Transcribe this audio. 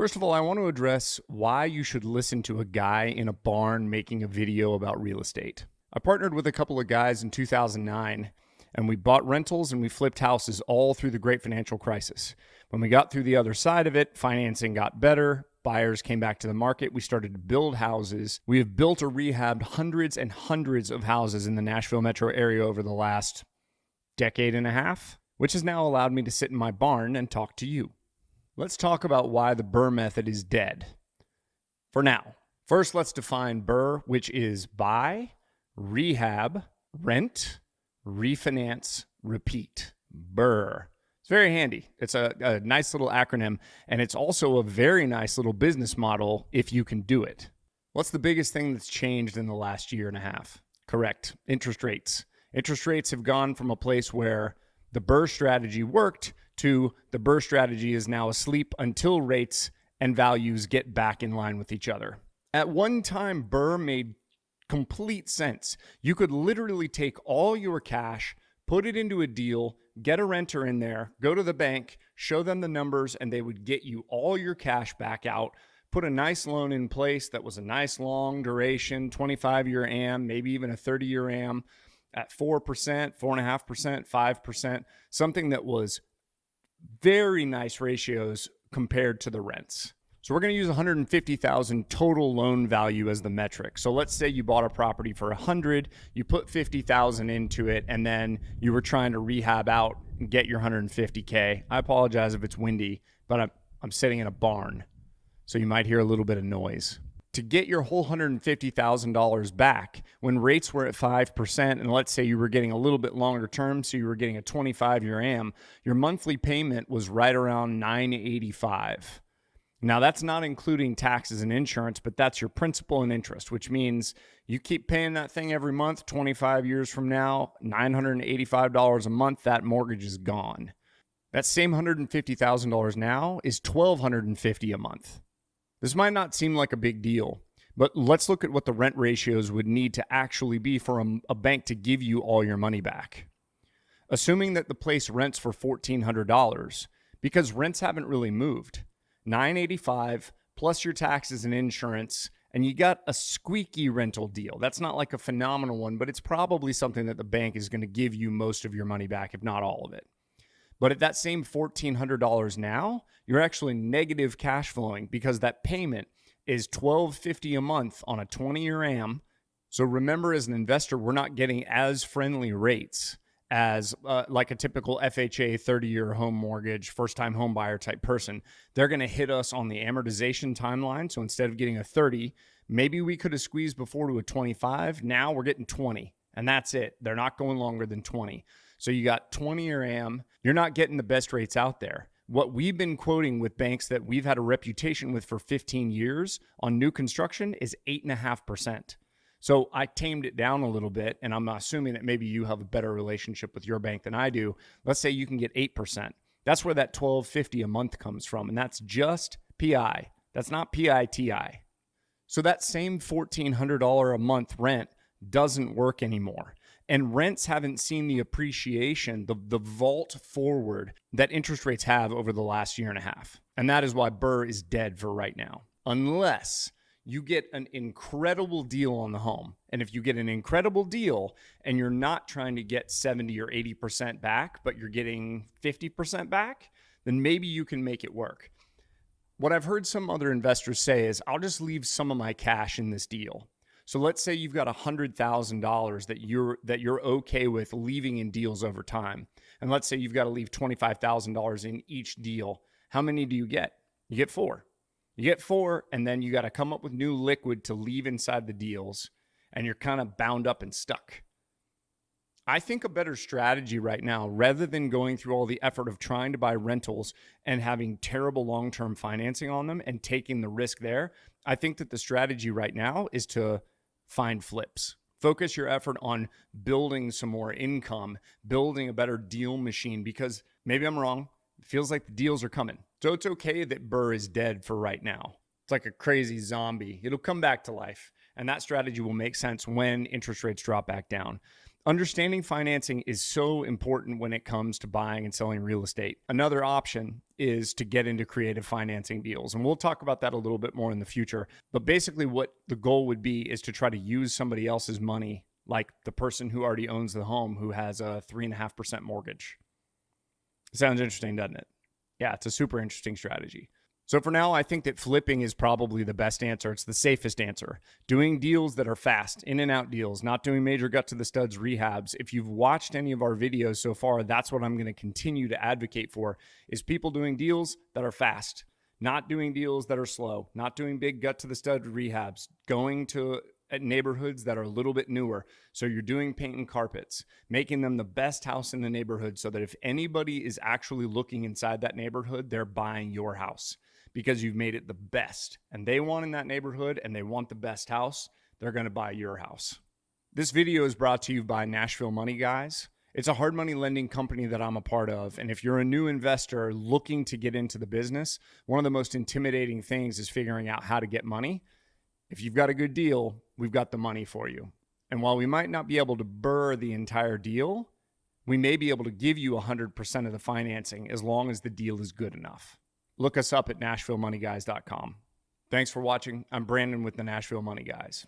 First of all, I want to address why you should listen to a guy in a barn making a video about real estate. I partnered with a couple of guys in 2009, and we bought rentals and we flipped houses all through the great financial crisis. When we got through the other side of it, financing got better, buyers came back to the market, we started to build houses. We have built or rehabbed hundreds and hundreds of houses in the Nashville metro area over the last decade and a half, which has now allowed me to sit in my barn and talk to you. Let's talk about why the BRRRR method is dead. For now, first let's define BRRRR, which is buy, rehab, rent, refinance, repeat. BRRRR. It's very handy. It's a nice little acronym, and it's also a very nice little business model if you can do it. What's the biggest thing that's changed in the last year and a half? Correct. Interest rates. Interest rates have gone from a place where the BRRRR strategy worked to the BRRRR strategy is now asleep until rates and values get back in line with each other. At one time, BRRRR made complete sense. You could literally take all your cash, put it into a deal, get a renter in there, go to the bank, show them the numbers, and they would get you all your cash back out, put a nice loan in place that was a nice long duration, 25-year AM, maybe even a 30-year AM at 4%, 4.5%, 5%, something that was very nice ratios compared to the rents. So we're going to use $150,000 total loan value as the metric. So let's say you bought a property for $100, you put $50,000 into it, and then you were trying to rehab out and get your $150K. I apologize if it's windy, but I'm sitting in a barn, so you might hear a little bit of noise. To get your whole $150,000 back when rates were at 5%, and let's say you were getting a little bit longer term, so you were getting a 25-year AM, your monthly payment was right around $985. Now, that's not including taxes and insurance, but that's your principal and interest, which means you keep paying that thing every month. 25 years from now, $985 a month, that mortgage is gone. That same $150,000 now is $1,250 a month. This might not seem like a big deal, but let's look at what the rent ratios would need to actually be for a bank to give you all your money back. Assuming that the place rents for $1,400, because rents haven't really moved, $985 plus your taxes and insurance, and you got a squeaky rental deal. That's not like a phenomenal one, but it's probably something that the bank is going to give you most of your money back, if not all of it. But at that same $1,400 now, you're actually negative cash flowing because that payment is $1,250 a month on a 20-year AM. So remember, as an investor, we're not getting as friendly rates as like a typical FHA 30-year home mortgage, first-time home buyer type person. They're going to hit us on the amortization timeline. So instead of getting a 30, maybe we could have squeezed before to a 25. Now we're getting 20, and that's it. They're not going longer than 20. So you got 20-year AM. You're not getting the best rates out there. What we've been quoting with banks that we've had a reputation with for 15 years on new construction is 8.5%. So I tamed it down a little bit, and I'm assuming that maybe you have a better relationship with your bank than I do. Let's say you can get 8%. That's where that $1,250 a month comes from, and that's just PI. That's not PITI. So that same $1,400 a month rent doesn't work anymore. And rents haven't seen the appreciation, the vault forward that interest rates have over the last year and a half. And that is why BRRRR is dead for right now. Unless you get an incredible deal on the home. And if you get an incredible deal and you're not trying to get 70 or 80% back, but you're getting 50% back, then maybe you can make it work. What I've heard some other investors say is, I'll just leave some of my cash in this deal. So let's say you've got $100,000 that you're okay with leaving in deals over time. And let's say you've got to leave $25,000 in each deal. How many do you get? You get 4. You get 4, and then you got to come up with new liquid to leave inside the deals, and you're kind of bound up and stuck. I think a better strategy right now, rather than going through all the effort of trying to buy rentals and having terrible long-term financing on them and taking the risk there, I think that the strategy right now is to find flips. Focus your effort on building some more income, building a better deal machine, because maybe I'm wrong. It feels like the deals are coming. So it's okay that BRRRR is dead for right now. It's like a crazy zombie. It'll come back to life. And that strategy will make sense when interest rates drop back down. Understanding financing is so important when it comes to buying and selling real estate. Another option is to get into creative financing deals. And we'll talk about that a little bit more in the future. But basically, what the goal would be is to try to use somebody else's money, like the person who already owns the home who has a 3.5% mortgage. Sounds interesting, doesn't it? Yeah, it's a super interesting strategy. So for now, I think that flipping is probably the best answer. It's the safest answer. Doing deals that are fast, in and out deals, not doing major gut to the studs rehabs. If you've watched any of our videos so far, that's what I'm going to continue to advocate for, is people doing deals that are fast, not doing deals that are slow, not doing big gut to the stud rehabs, going to neighborhoods that are a little bit newer. So you're doing paint and carpets, making them the best house in the neighborhood so that if anybody is actually looking inside that neighborhood, they're buying your house because you've made it the best. And they want in that neighborhood and they want the best house, they're going to buy your house. This video is brought to you by Nashville Money Guys. It's a hard money lending company that I'm a part of. And if you're a new investor looking to get into the business, one of the most intimidating things is figuring out how to get money. If you've got a good deal, we've got the money for you. And while we might not be able to BRRRR the entire deal, we may be able to give you 100% of the financing as long as the deal is good enough. Look us up at NashvilleMoneyGuys.com. Thanks for watching. I'm Brandon with the Nashville Money Guys.